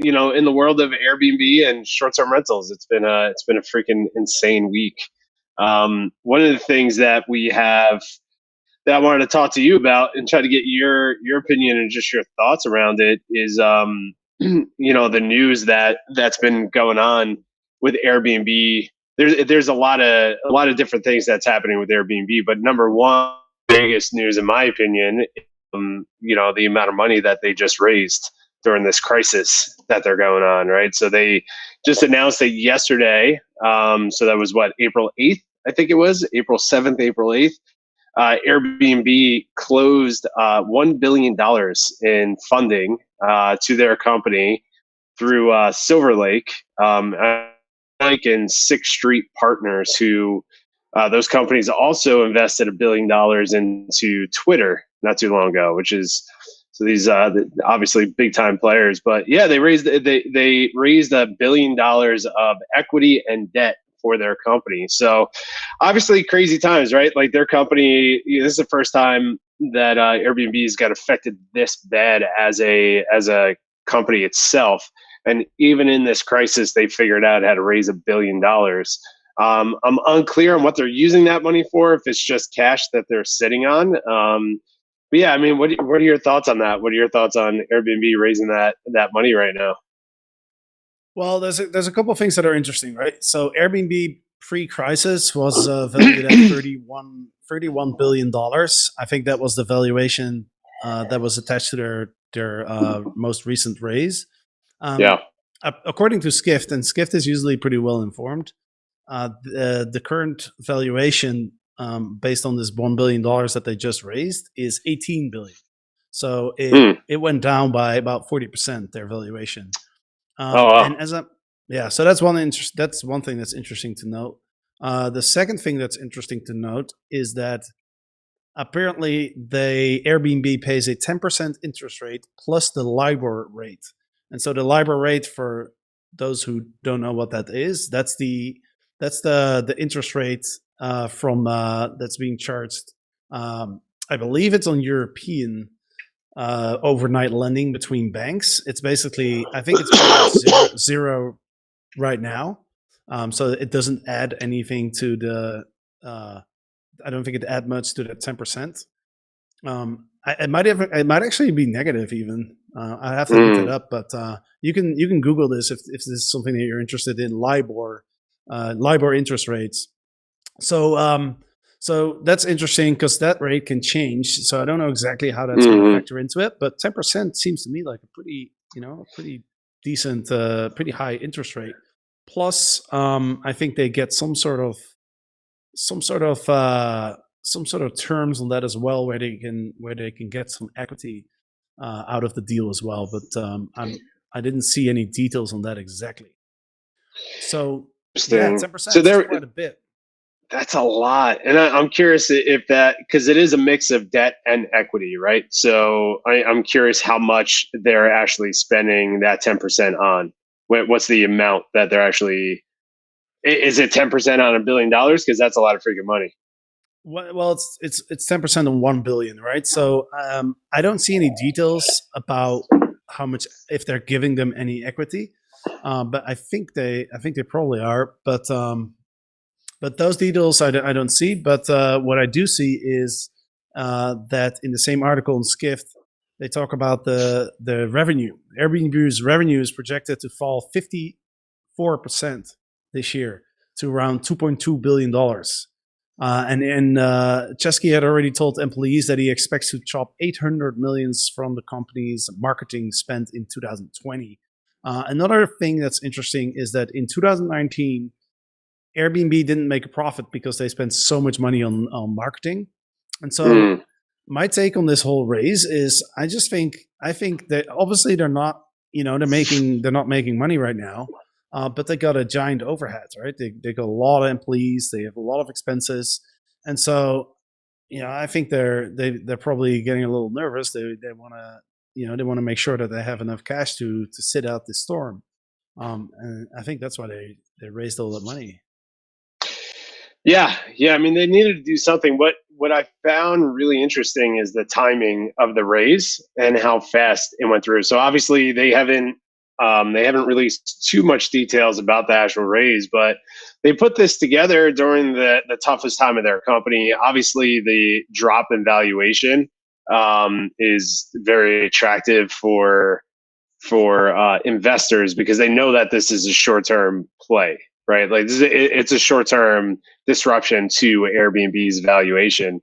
in the world of Airbnb and short-term rentals, it's been a freaking insane week. One of the things that we have that I wanted to talk to you about and try to get your opinion and just your thoughts around it is the news that's been going on with Airbnb. There's a lot of different things that's happening with Airbnb, but number one biggest news in my opinion, the amount of money that they just raised during this crisis that they're going on, right? So they just announced it yesterday. So that was what, April 8th, I think it was April 7th, April 8th. Airbnb closed $1 billion in funding to their company through Silver Lake, and Sixth Street Partners, who those companies also invested $1 billion into Twitter not too long ago, which is so these obviously big time players. But yeah, they raised $1 billion of equity and debt for their company. So obviously crazy times, right? Like their company, this is the first time that Airbnb's got affected this bad as a company itself. And even in this crisis, they figured out how to raise $1 billion. I'm unclear on what they're using that money for, if it's just cash that they're sitting on. But yeah, I mean, what are your thoughts on that? What are your thoughts on Airbnb raising that money right now? Well, there's a couple of things that are interesting, right? So Airbnb pre-crisis was valued at $31 billion. I think that was the valuation that was attached to their most recent raise. Yeah. According to Skift, and Skift is usually pretty well informed, the current valuation based on this $1 billion that they just raised is $18 billion. So it went down by about 40%, their valuation. Oh, wow. And so that's one thing that's interesting to note. The second thing that's interesting to note is that apparently Airbnb pays a 10% interest rate plus the LIBOR rate. And so the LIBOR rate, for those who don't know what that is, that's the interest rate from that's being charged. I believe it's on European overnight lending between banks. It's basically, I think it's zero right now. So it doesn't add anything to the. I don't think it add much to that 10%. It might actually be negative even. I have to look it up, but you can Google this if this is something that you're interested in. LIBOR interest rates. So that's interesting because that rate can change. So I don't know exactly how that's going to factor into it, but 10% seems to me like a pretty decent, pretty high interest rate. Plus, I think they get some sort of terms on that as well, where they can get some equity out of the deal as well. But I didn't see any details on that exactly. So yeah, 10% is quite a bit. That's a lot. And I'm curious if that, because it is a mix of debt and equity, right? So I'm curious how much they're actually spending that 10% on. What's the amount that they're actually, is it 10% on $1 billion? Because that's a lot of freaking money. Well, it's 10% on 1 billion, right? So I don't see any details about how much, if they're giving them any equity, but I think they probably are. But those details I don't see. But what I do see is that in the same article in Skift, they talk about the revenue. Airbnb's revenue is projected to fall 54% this year to around $2.2 billion. And Chesky had already told employees that he expects to chop 800 millions from the company's marketing spent in 2020. Another thing that's interesting is that in 2019, Airbnb didn't make a profit because they spent so much money on marketing. And so my take on this whole raise is I think that obviously they're not making money right now. But they got a giant overhead, right? They got a lot of employees, they have a lot of expenses, and so I think they're probably getting a little nervous. They want to make sure that they have enough cash to sit out this storm, and I think that's why they raised all that money. Yeah. I mean, they needed to do something. What I found really interesting is the timing of the raise and how fast it went through. So obviously they haven't They haven't released too much details about the actual raise, but they put this together during the toughest time of their company. Obviously, the drop in valuation is very attractive for investors because they know that this is a short term play, right? Like it's a short term disruption to Airbnb's valuation.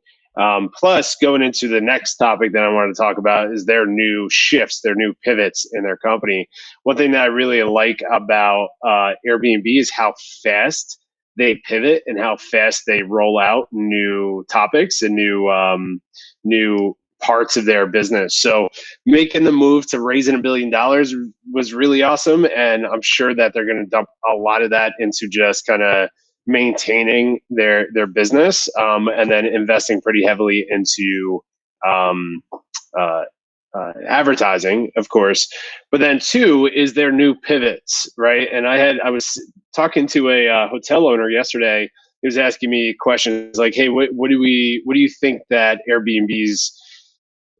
Plus, going into the next topic that I wanted to talk about is their new shifts, their new pivots in their company. One thing that I really like about Airbnb is how fast they pivot and how fast they roll out new topics and new parts of their business. So making the move to raising $1 billion was really awesome, and I'm sure that they're going to dump a lot of that into just kind of maintaining their business, and then investing pretty heavily into um, uh, advertising, of course. But then two is their new pivots, right? And I was talking to a hotel owner yesterday. He was asking me questions like, "Hey, what do you think that Airbnb's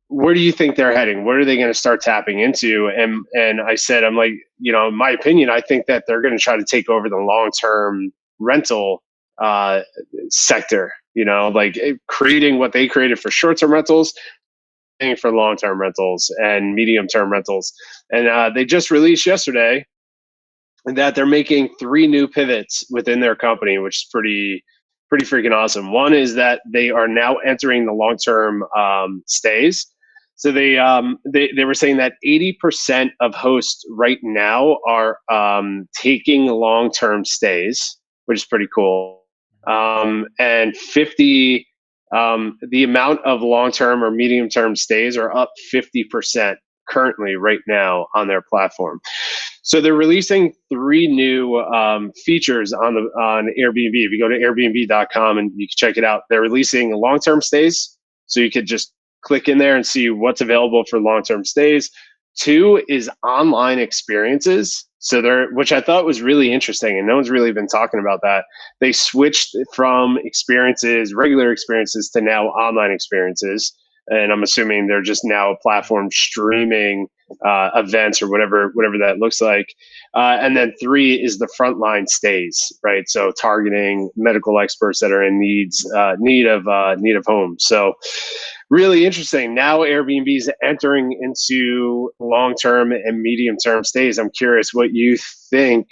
where do you think they're heading? What are they going to start tapping into?" And I said, I'm like, in my opinion, I think that they're going to try to take over the long term rental uh, sector. Like creating what they created for short term rentals, for long term rentals and medium term rentals. And they just released yesterday that they're making three new pivots within their company, which is pretty freaking awesome. One is that they are now entering the long term stays. So they were saying that 80% of hosts right now are taking long term stays, which is pretty cool. And the amount of long term or medium term stays are up 50% currently right now on their platform. So they're releasing three new features on Airbnb. If you go to Airbnb.com and you can check it out, they're releasing long-term stays. So you could just click in there and see what's available for long-term stays. Two is online experiences. Which I thought was really interesting, and no one's really been talking about that. They switched from regular experiences, to now online experiences. And I'm assuming they're just now a platform streaming events or whatever that looks like. And then three is the frontline stays, right? So targeting medical experts that are in need of home. So really interesting. Now Airbnb is entering into long-term and medium-term stays. I'm curious what you think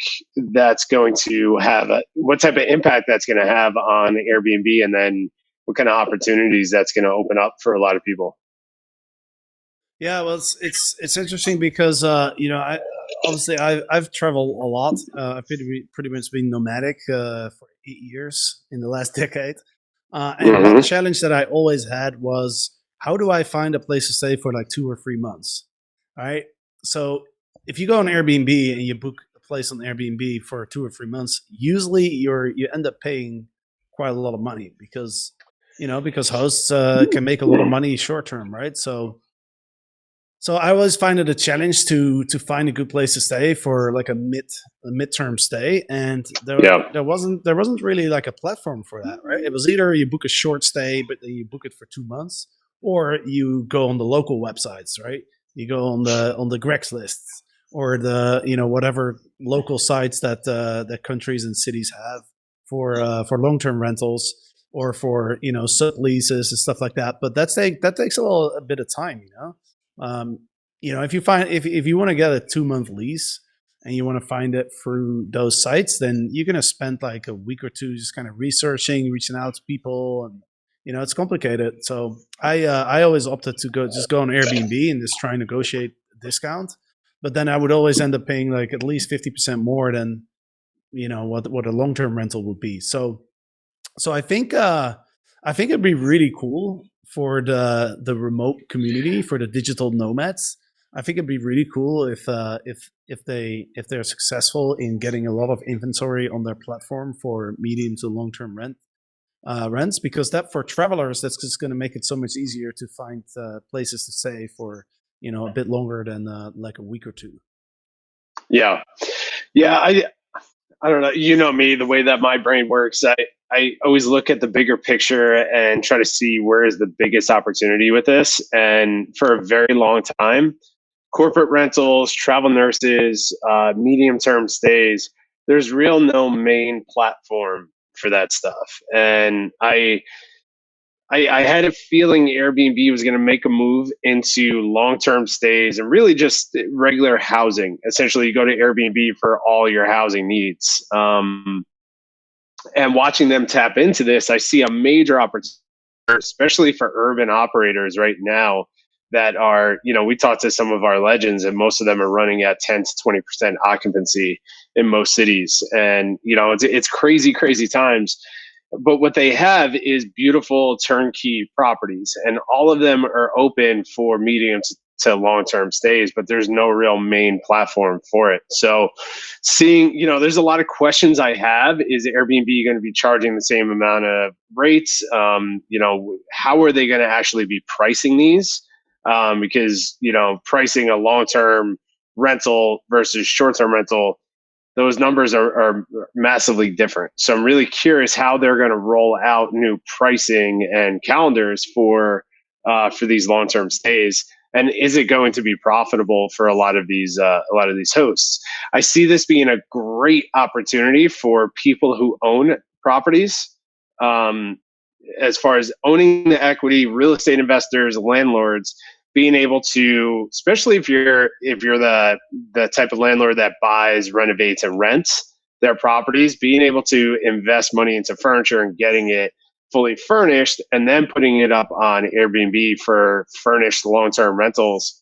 that's going to have, what type of impact that's going to have on Airbnb, and then what kind of opportunities that's going to open up for a lot of people. Yeah, well, it's interesting because I obviously I've traveled a lot. I've pretty much been nomadic for 8 years in the last decade. And one Mm-hmm. challenge that I always had was, how do I find a place to stay for like 2 or 3 months? All right. So if you go on Airbnb and you book a place on Airbnb for 2 or 3 months, usually you end up paying quite a lot of money because hosts can make a lot of money short term, right? So I always find it a challenge to find a good place to stay for like a midterm stay, and Yeah. there wasn't really like a platform for that, right? It was either you book a short stay, but then you book it for 2 months, or you go on the local websites, right? You go on the Greg's lists, or the whatever local sites that countries and cities have for long term rentals, or for subleases and stuff like that. But that takes a bit of time, um, if if you want to get a 2 month lease and you want to find it through those sites, then you're gonna spend like a week or two just kind of researching, reaching out to people, and it's complicated. So I always opted to go on Airbnb and just try and negotiate a discount, but then I would always end up paying like at least 50% more than what a long term rental would be. So I think it'd be really cool for the remote community, for the digital nomads. I think it'd be really cool if they're successful in getting a lot of inventory on their platform for medium to long term rents, because that, for travelers, that's just going to make it so much easier to find places to stay for a bit longer than like a week or two. Yeah. Yeah. I don't know. You know me, the way that my brain works, I always look at the bigger picture and try to see where is the biggest opportunity with this. And for a very long time, corporate rentals, travel nurses, medium term stays. There's real no main platform for that stuff. And I had a feeling Airbnb was going to make a move into long term stays and really just regular housing. Essentially, you go to Airbnb for all your housing needs. And watching them tap into this, I see a major opportunity, especially for urban operators right now that are, we talked to some of our legends and most of them are running at 10 to 20% occupancy in most cities. And, it's crazy, crazy times. But what they have is beautiful turnkey properties, and all of them are open for medium to long term stays, but there's no real main platform for it. So, seeing, there's a lot of questions I have. Is Airbnb going to be charging the same amount of rates? How are they going to actually be pricing these? Because, pricing a long term rental versus short term rental, those numbers are massively different. So I'm really curious how they're going to roll out new pricing and calendars for these long term stays. And is it going to be profitable for a lot of these hosts? I see this being a great opportunity for people who own properties, um, as far as owning the equity, real estate investors, landlords, being able to, especially if you're the type of landlord that buys, renovates, and rents their properties, being able to invest money into furniture and getting it fully furnished and then putting it up on Airbnb for furnished long-term rentals.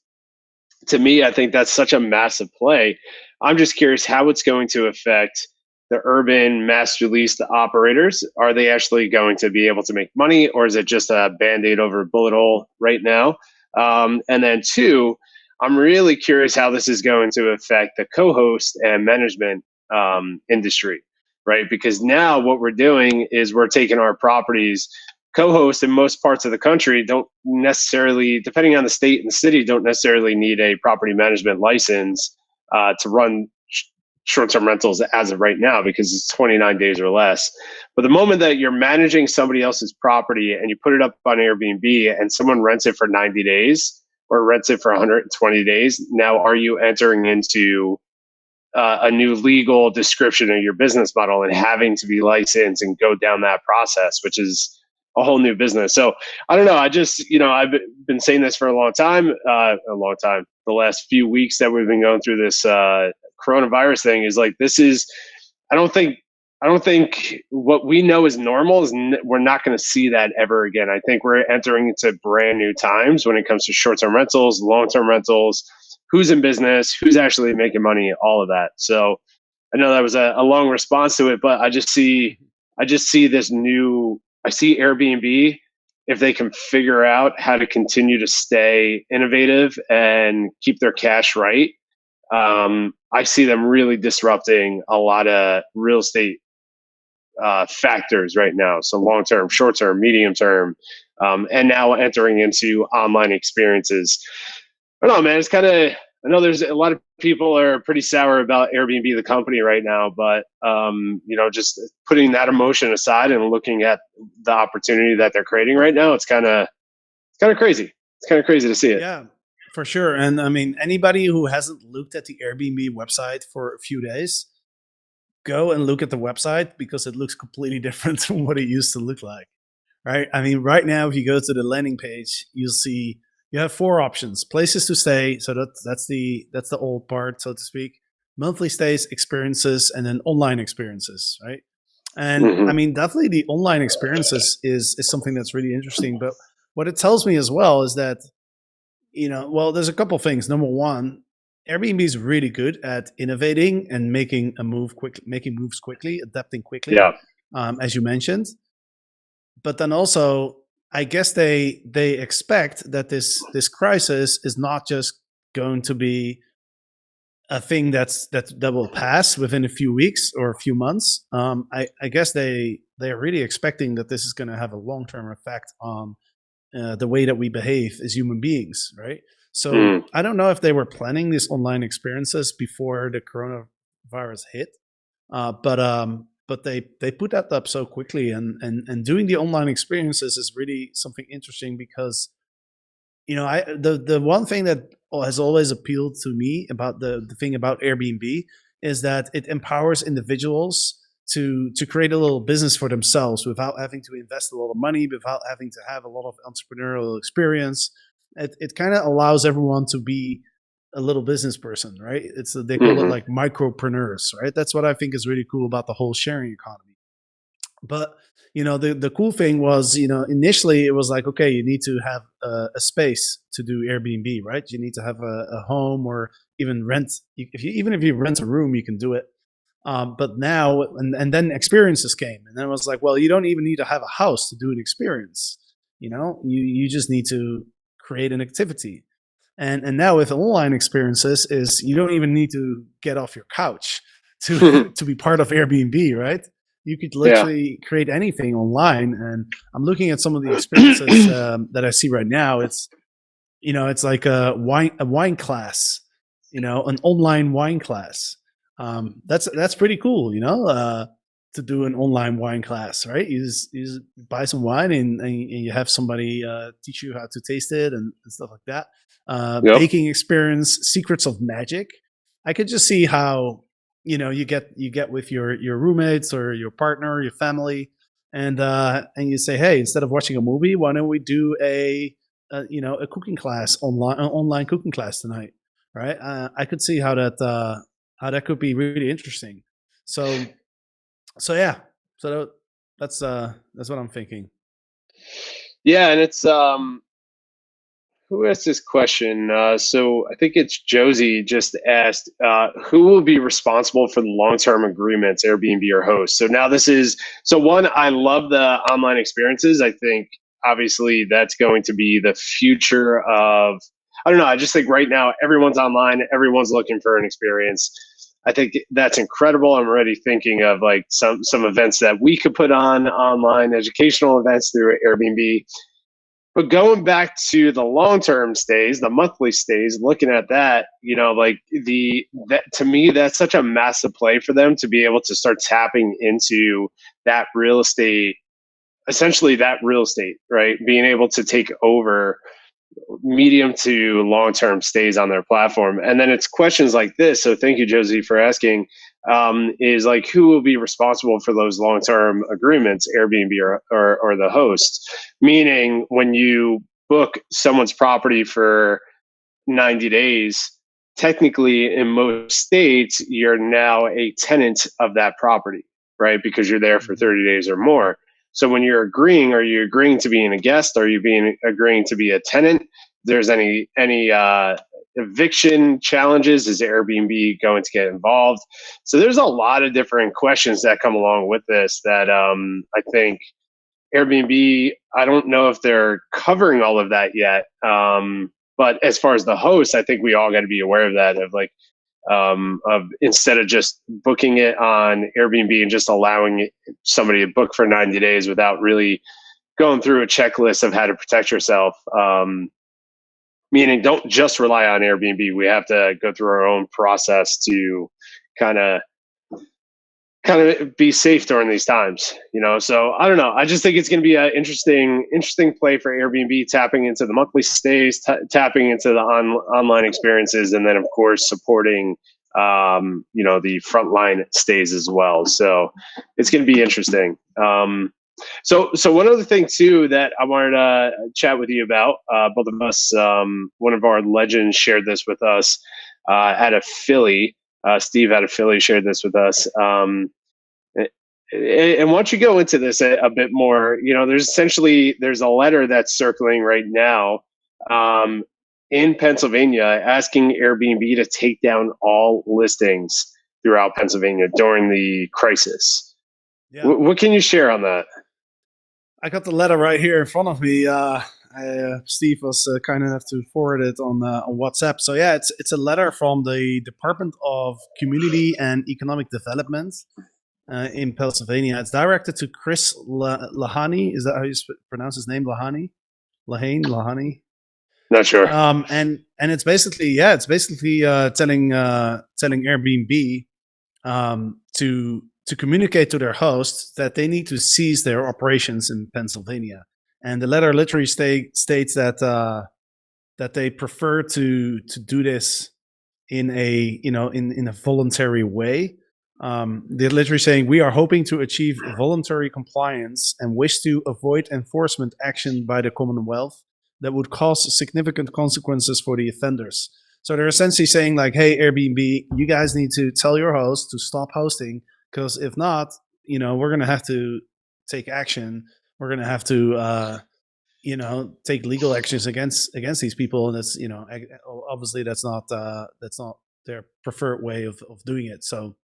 To me, I think that's such a massive play. I'm just curious how it's going to affect the urban master lease operators. Are they actually going to be able to make money, or is it just a band-aid over a bullet hole right now? And then two, I'm really curious how this is going to affect the co-host and management industry, right? Because now what we're doing is we're taking our properties. Co-hosts in most parts of the country don't necessarily, depending on the state and the city, don't necessarily need a property management license to run short-term rentals as of right now, because it's 29 days or less. But the moment that you're managing somebody else's property and you put it up on Airbnb and someone rents it for 90 days or rents it for 120 days, now are you entering into a new legal description of your business model and having to be licensed and go down that process, which is a whole new business. So I don't know. I just, I've been saying this for a long time. The last few weeks that we've been going through this coronavirus thing is like, this is, I don't think, what we know is normal is we're not going to see that ever again. I think we're entering into brand new times when it comes to short-term rentals, long-term rentals, who's in business, who's actually making money, all of that. So I know that was a long response to it, but I just see this new, I see Airbnb, if they can figure out how to continue to stay innovative and keep their cash right. I see them really disrupting a lot of real estate factors right now. So long term, short term, medium term, and now entering into online experiences. I don't know, man. It's kind of, I know there's a lot of people are pretty sour about Airbnb, the company, right now, but just putting that emotion aside and looking at the opportunity that they're creating right now, it's kind of crazy. It's kind of crazy to see it. Yeah, for sure. And I mean, anybody who hasn't looked at the Airbnb website for a few days, go and look at the website because it looks completely different from what it used to look like. Right? I mean, right now, if you go to the landing page, you'll see you have four options: places to stay. So that's the old part, so to speak. Monthly stays, experiences, and then online experiences. Right? And I Hmm. mean, definitely the online experiences is something that's really interesting. But what it tells me as well is that well, there's a couple things. Number one, Airbnb is really good at innovating and making moves quickly, adapting quickly, Yeah. as you mentioned. But then also, I guess they expect that this crisis is not just going to be a thing that will pass within a few weeks or a few months. I guess they're really expecting that this is going to have a long term effect on the way that we behave as human beings, right? So Mm. I don't know if they were planning these online experiences before the coronavirus hit, but they put that up so quickly, and doing the online experiences is really something interesting because I the one thing that has always appealed to me about the thing about Airbnb is that it empowers individuals to create a little business for themselves without having to invest a lot of money, without having to have a lot of entrepreneurial experience. It kind of allows everyone to be a little business person, right? It's they call it Hmm. like micropreneurs, right? That's what I think is really cool about the whole sharing economy. But the cool thing was, initially it was like, okay, you need to have a space to do Airbnb, right? You need to have a home, or even rent. Even if you rent a room, you can do it. But now, and then experiences came, and then it was like, well, you don't even need to have a house to do an experience. You just need to create an activity. And now with online experiences, is you don't even need to get off your couch to to be part of Airbnb, right? You could Yeah. literally create anything online. And I'm looking at some of the experiences that I see right now. It's like a wine class, an online wine class. That's pretty cool, to do an online wine class, right? You just buy some wine, and you have somebody teach you how to taste it, and stuff like that. Yep. Baking experience, secrets of magic. I could just see how you get with your roommates or your partner, your family, and you say, hey, instead of watching a movie, why don't we do a cooking class online, an online cooking class tonight, right? I could see how that could be really interesting. So yeah, so that's what I'm thinking. Yeah, and it's who asked this question? So I think it's Josie just asked, who will be responsible for the long-term agreements, Airbnb or host? So now this is so one. I love the online experiences. I think obviously that's going to be the future of. I don't know. I just think right now everyone's online. Everyone's looking for an experience. I think that's incredible. I'm already thinking of like some events that we could put on online, educational events through Airbnb. But going back to the long term stays, the monthly stays, looking at that, like that to me, that's such a massive play for them to be able to start tapping into that real estate, essentially that real estate, right? Being able to take over medium to long term stays on their platform. And then it's questions like this. So thank you, Josie, for asking. Is like who will be responsible for those long term agreements, Airbnb or the host? Meaning, when you book someone's property for 90 days, technically in most states, you're now a tenant of that property, right? Because you're there for Mhm. 30 days or more. So when you're agreeing, are you agreeing to being a guest? Are you being agreeing to be a tenant? There's any eviction challenges? Is Airbnb going to get involved? So there's a lot of different questions that come along with this that I think Airbnb, I don't know if they're covering all of that yet. But as far as the host, I think we all got to be aware of that. Of instead of just booking it on Airbnb and just allowing somebody to book for 90 days without really going through a checklist of how to protect yourself. Meaning, don't just rely on Airbnb. We have to go through our own process to kind of kind of be safe during these times, so I don't know. I just think it's going to be an interesting play for Airbnb, tapping into the monthly stays, tapping into the online experiences, and then of course supporting the frontline stays as well. So it's going to be interesting. So one other thing too that I wanted to chat with you about, both of us, one of our legends shared this with us out of Philly. Steve out of Philly shared this with us. And once you go into this a bit more, there's a letter that's circling right now um, in Pennsylvania asking Airbnb to take down all listings throughout Pennsylvania during the crisis. Yeah, What can you share on that? I got the letter right here in front of me. Steve was kind enough to forward it on WhatsApp. So yeah, it's a letter from the Department of Community and Economic Development in Pennsylvania. It's directed to Chris Lahani. Is that how you pronounce his name? Lahani, Lahani. Not sure. And it's basically telling Airbnb to communicate to their hosts that they need to cease their operations in Pennsylvania. And the letter literally states that that they prefer to do this in a in a voluntary way. They're literally saying we are hoping to achieve voluntary compliance and wish to avoid enforcement action by the Commonwealth that would cause significant consequences for the offenders. So they're essentially saying like, hey, Airbnb, you guys need to tell your host to stop hosting because if not, we're gonna have to take action. We're gonna have to take legal actions against these people, and that's obviously that's not their preferred way of doing it. So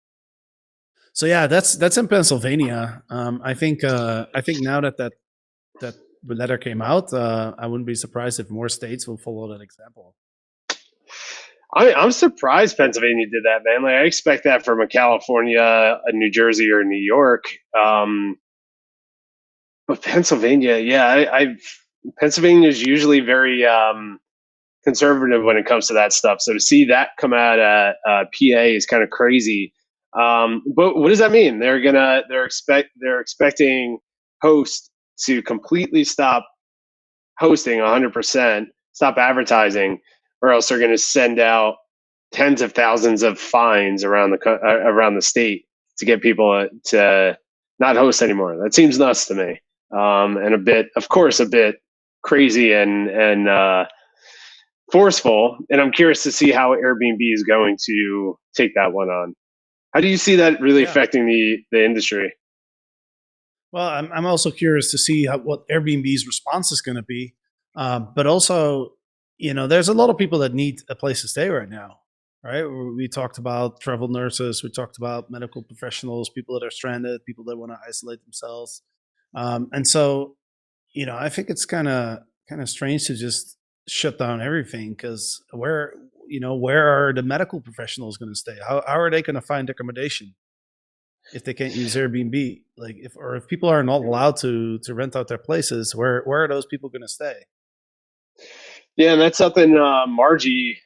yeah, that's in Pennsylvania. I think now that letter came out, I wouldn't be surprised if more states will follow that example. I'm surprised Pennsylvania did that, man. Like I expect that from a California, a New Jersey, or New York. But Pennsylvania, yeah, Pennsylvania is usually very conservative when it comes to that stuff. So to see that come out of PA is kind of crazy. But what does that mean? They're expecting hosts to completely stop hosting 100%, stop advertising, or else they're going to send out tens of thousands of fines around the state to get people to not host anymore. That seems nuts to me, and a bit crazy and forceful. And I'm curious to see how Airbnb is going to take that one on. How do you see that really Yeah. affecting the industry? Well, I'm also curious to see what Airbnb's response is going to be. But also, there's a lot of people that need a place to stay right now, right? We talked about travel nurses, we talked about medical professionals, people that are stranded, people that want to isolate themselves, and so I think it's kind of strange to just shut down everything because where are the medical professionals going to stay? How are they going to find accommodation if they can't use Airbnb? Like if people are not allowed to rent out their places, where are those people going to stay? Yeah, and that's something Margie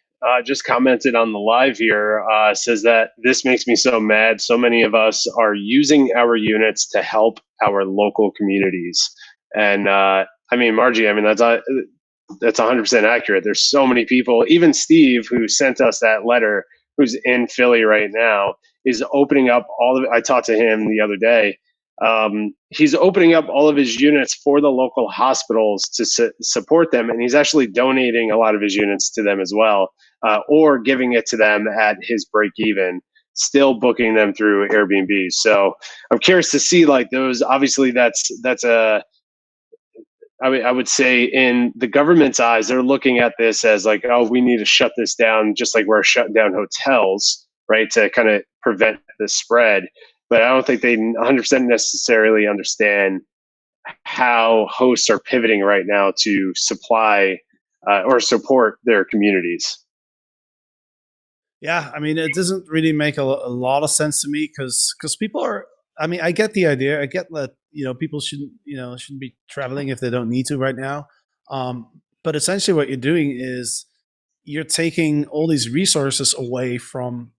just commented on the live here. Says that this makes me so mad. So many of us are using our units to help our local communities, and I mean, Margie, I mean that's 100% accurate. There's so many people. Even Steve, who sent us that letter, who's in Philly right now, is opening up all of it. I talked to him the other day. He's opening up all of his units for the local hospitals to support them, and he's actually donating a lot of his units to them as well, or giving it to them at his break even, still booking them through Airbnb. So I'm curious to see like those. Obviously, that's a I would say in the government's eyes, they're looking at this as like, oh, we need to shut this down, just like we're shutting down hotels, right, to kind of prevent the spread. But I don't think they 100% necessarily understand how hosts are pivoting right now to supply or support their communities. Yeah, I mean, it doesn't really make a lot of sense to me because people are. I mean, I get the idea. I get that people shouldn't be traveling if they don't need to right now. But essentially, what you're doing is you're taking all these resources away from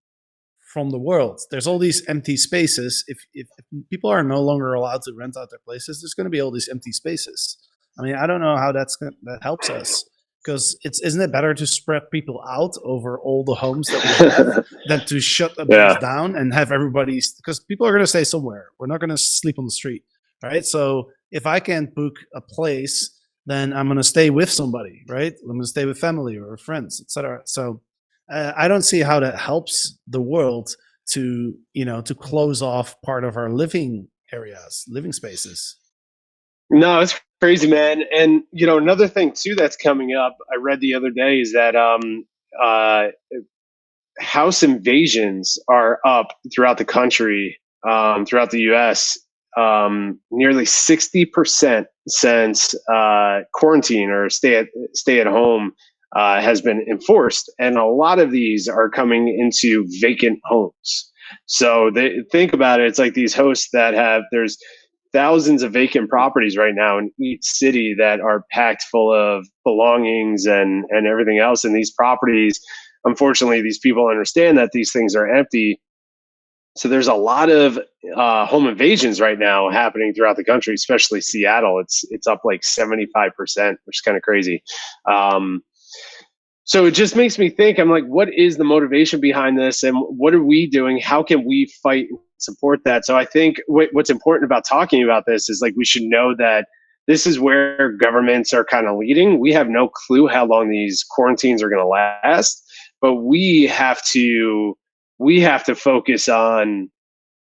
the world. There's all these empty spaces. If people are no longer allowed to rent out their places, there's going to be all these empty spaces. I mean, I don't know how that helps us because isn't it better to spread people out over all the homes that we have than to shut those Yeah. down and have everybody's because people are going to stay somewhere. We're not going to sleep on the street, right? So if I can't book a place, then I'm going to stay with somebody, right? I'm going to stay with family or friends, etc. So I don't see how that helps the world to close off part of our living spaces. No, it's crazy, man. And another thing too that's coming up, I read the other day, is that uh, house invasions are up throughout the country, throughout the U.S. Nearly 60% since quarantine or stay at home has been enforced, and a lot of these are coming into vacant homes. So they think about it. It's like these hosts that there's thousands of vacant properties right now in each city that are packed full of belongings and everything else. And these properties, unfortunately, these people understand that these things are empty. So there's a lot of home invasions right now happening throughout the country, especially Seattle. It's up like 75%, which is kind of crazy. Um, So it just makes me think. I'm like, what is the motivation behind this, and what are we doing? How can we fight and support that? So I think what's important about talking about this is like we should know that this is where governments are kind of leading. We have no clue how long these quarantines are going to last, but we have to focus on,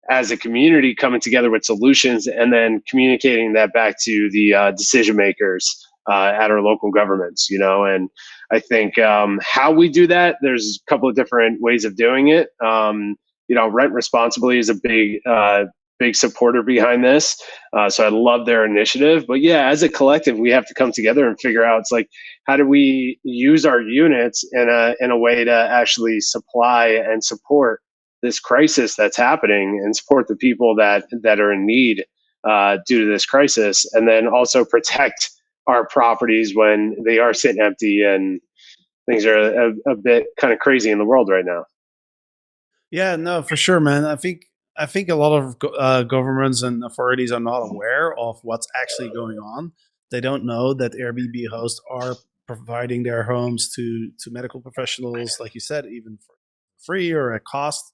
as a community, coming together with solutions and then communicating that back to the decision makers at our local governments, and I think how we do that, there's a couple of different ways of doing it. Rent responsibly is a big supporter behind this, so I love their initiative. But yeah, as a collective, we have to come together and figure out, it's like, how do we use our units in a way to actually supply and support this crisis that's happening, and support the people that are in need due to this crisis, and then also protect our properties when they are sitting empty and things are a bit kind of crazy in the world right now. Yeah, no, for sure, man. I think a lot of governments and authorities are not aware of what's actually going on. They don't know that Airbnb hosts are providing their homes to medical professionals, like you said, even for free or at cost.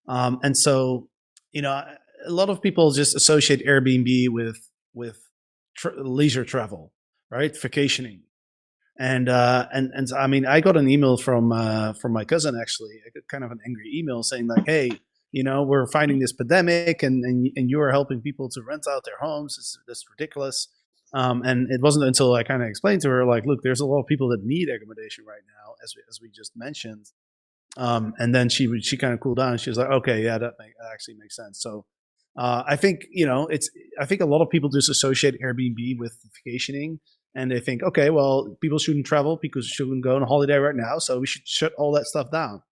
And so, a lot of people just associate Airbnb with leisure travel, right? Vacationing. And I mean, I got an email from my cousin, actually, kind of an angry email saying like, "Hey, we're fighting this pandemic, and you are helping people to rent out their homes. It's ridiculous." And it wasn't until I kind of explained to her like, "Look, there's a lot of people that need accommodation right now, as we just mentioned." And then she kind of cooled down. She was like, "Okay, yeah, that actually makes sense." So I think I think a lot of people just associate Airbnb with vacationing, and they think, okay, well, people shouldn't travel, people shouldn't go on holiday right now, so we should shut all that stuff down.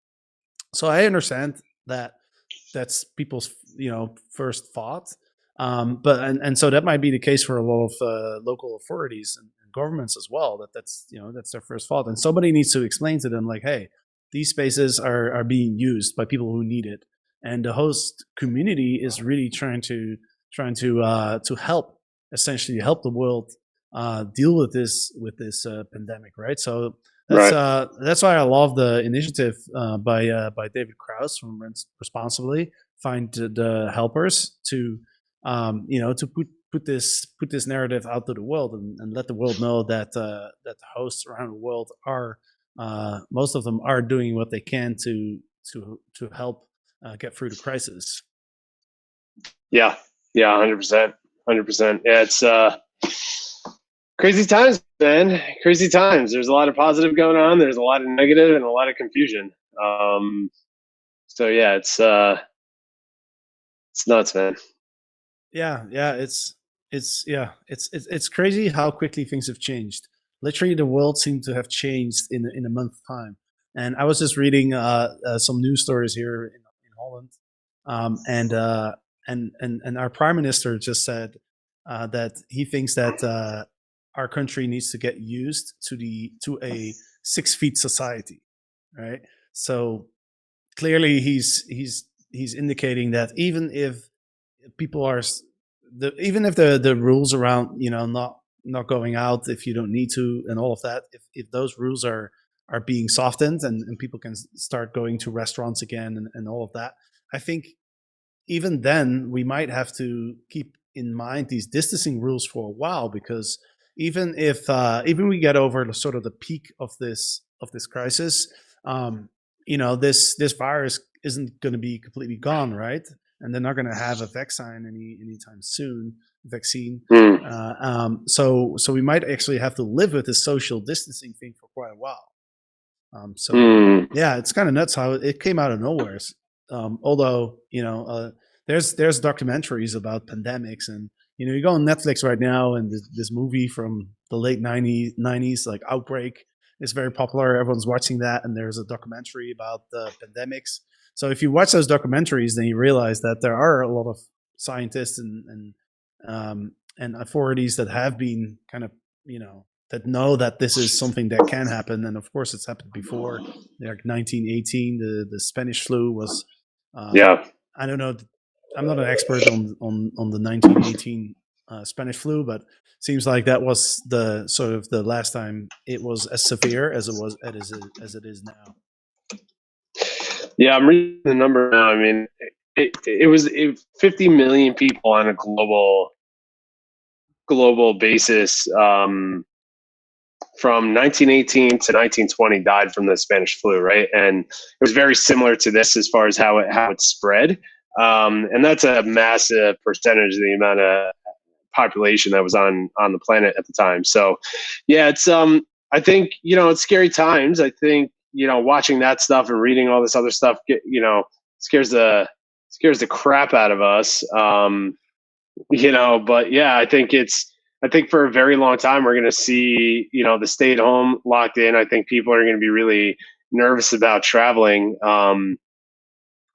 So I understand that that's people's first thought, but and so that might be the case for a lot of local authorities and governments as well. That's their first thought, and somebody needs to explain to them like, hey, these spaces are being used by people who need it, and the host community is really trying to help, essentially help the world deal with this pandemic, right? So that's Right. uh, that's why I love the initiative by David Krause from Rent Responsibly. Find the helpers to to put this narrative out to the world, and let the world know that the hosts around the world are most of them are doing what they can to help get through the crisis. Yeah. Yeah. 100%. 100%. Yeah. It's crazy times, man. Crazy times. There's a lot of positive going on. There's a lot of negative and a lot of confusion. So yeah, it's nuts, man. Yeah, it's crazy how quickly things have changed. Literally, the world seemed to have changed in a month's time. And I was just reading some news stories here in Holland, and our prime minister just said that he thinks that our country needs to get used to a 6 feet society, right? So clearly, he's indicating that even if people are even if the rules around not going out if you don't need to and all of that, if those rules are being softened, and people can start going to restaurants again, and all of that, I think even then we might have to keep in mind these distancing rules for a while, because even we get over the sort of the peak of this crisis, this virus isn't going to be completely gone, right? And they're not going to have a vaccine anytime soon. Vaccine. Mm, So we might actually have to live with this social distancing thing for quite a while. So mm, yeah, it's kind of nuts how it came out of nowhere. Although there's documentaries about pandemics, and you go on Netflix right now, and this movie from the late '90s, like Outbreak, is very popular. Everyone's watching that, and there's a documentary about the pandemics. So if you watch those documentaries, then you realize that there are a lot of scientists and authorities that have been kind of that know that this is something that can happen. And of course, it's happened before. Like 1918, the Spanish flu was. yeah. I don't know. I'm not an expert on the 1918 Spanish flu, but seems like that was the sort of the last time it was as severe as it is now. Yeah, I'm reading the number now. I mean, it was 50 million people on a global basis from 1918 to 1920 died from the Spanish flu, right? And it was very similar to this as far as how it spread. And that's a massive percentage of the amount of population that was on the planet at the time. So, yeah, it's I think it's scary times. I think watching that stuff and reading all this other stuff scares the crap out of us. But yeah, I think for a very long time we're going to see the stay at home locked in. I think people are going to be really nervous about traveling.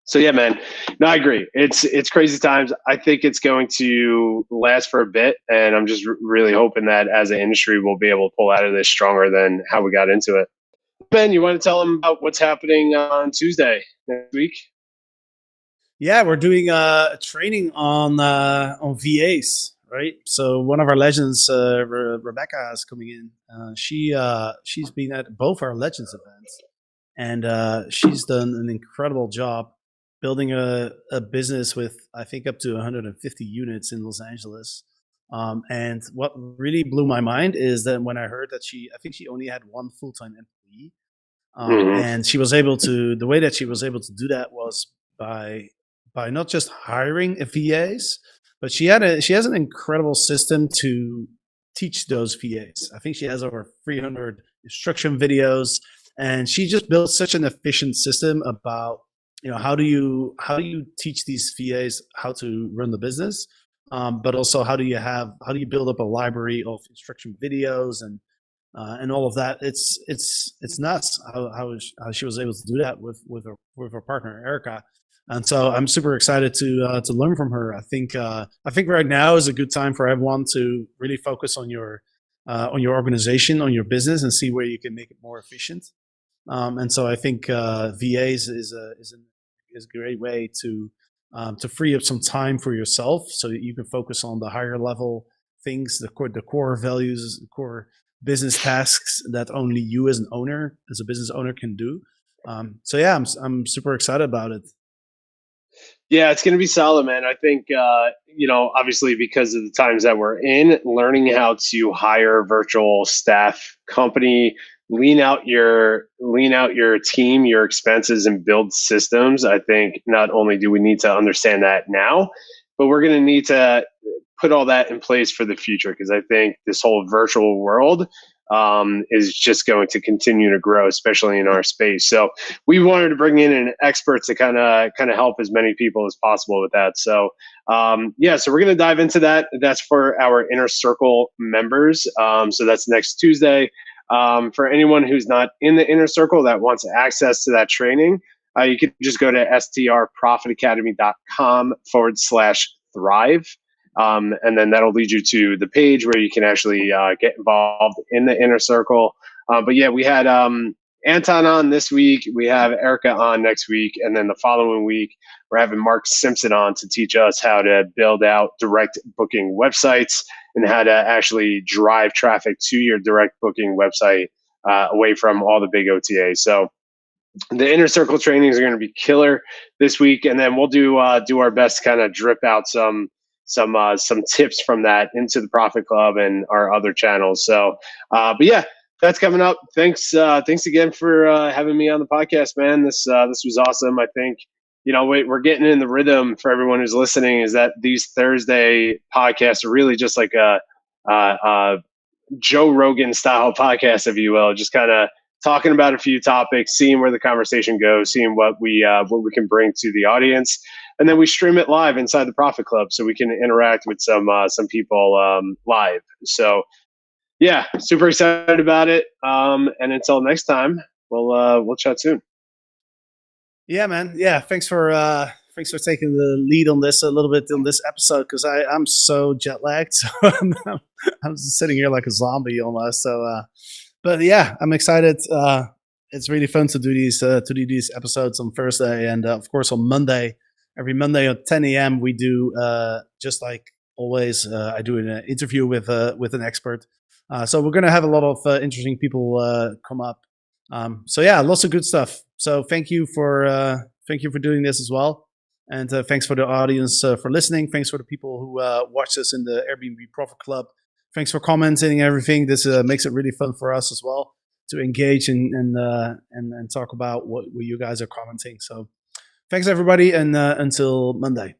So yeah, man, no, I agree. It's crazy times. I think it's going to last for a bit, and I'm just really hoping that as an industry we'll be able to pull out of this stronger than how we got into it. Ben, you want to tell them about what's happening on Tuesday next week? Yeah, we're doing a training on VAs, right? So one of our legends, Rebecca, is coming in. She's been at both our legends events, and she's done an incredible job building a business with I think up to 150 units in Los Angeles. And what really blew my mind is that when I heard that I think she only had one full time employee, Mm-hmm. and she was able to the way that she was able to do that was by not just hiring VAs, but she has an incredible system to teach those VAs. I think she has over 300 instruction videos, and she just built such an efficient system about how do you teach these VAs how to run the business, but also how do you build up a library of instruction videos and all of that. It's nuts how she was able to do that with her partner Erica, and so I'm super excited to learn from her. I think right now is a good time for everyone to really focus on your organization, on your business, and see where you can make it more efficient. And so I think VAs is a great way to free up some time for yourself so that you can focus on the higher level things, the core values, the core business tasks that only you as a business owner, can do. So yeah, I'm super excited about it. Yeah, it's going to be solid, man. I think, obviously because of the times that we're in, learning how to hire virtual staff company, lean out your team, your expenses, and build systems. I think not only do we need to understand that now, but we're going to need to put all that in place for the future because I think this whole virtual world is just going to continue to grow, especially in our space. So we wanted to bring in an expert to kind of help as many people as possible with that. So yeah, so we're going to dive into that. That's for our inner circle members. So that's next Tuesday. For anyone who's not in the inner circle that wants access to that training, you can just go to strprofitacademy.com/thrive. And then that'll lead you to the page where you can actually get involved in the inner circle. But yeah, we had Anton on this week. We have Erica on next week. And then the following week, we're having Mark Simpson on to teach us how to build out direct booking websites and how to actually drive traffic to your direct booking website away from all the big OTAs. So the inner circle trainings are going to be killer this week, and then we'll do our best to kind of drip out some tips from that into the Profit Club and our other channels. So, but yeah, that's coming up. Thanks again for having me on the podcast, man. This was awesome. I think we're getting in the rhythm for everyone who's listening. Is that these Thursday podcasts are really just like a Joe Rogan style podcast, if you will, just kind of talking about a few topics, seeing where the conversation goes, seeing what we can bring to the audience, and then we stream it live inside the Profit Club so we can interact with some people live. So yeah, super excited about it. And until next time, we'll chat soon. Yeah, man. Yeah, thanks for taking the lead on this a little bit on this episode because I'm so jet lagged, so I'm just sitting here like a zombie almost. So, but yeah, I'm excited. It's really fun to do these episodes on Thursday, and of course on Monday. Every Monday at 10 a.m. we do just like always, I do an interview with an expert. So we're going to have a lot of interesting people come up. So yeah, lots of good stuff. So thank you for doing this as well, and thanks for the audience for listening. Thanks for the people who watched us in the Airbnb Profit Club. Thanks for commenting and everything. This makes it really fun for us as well to engage and talk about what you guys are commenting. So thanks everybody, and until Monday.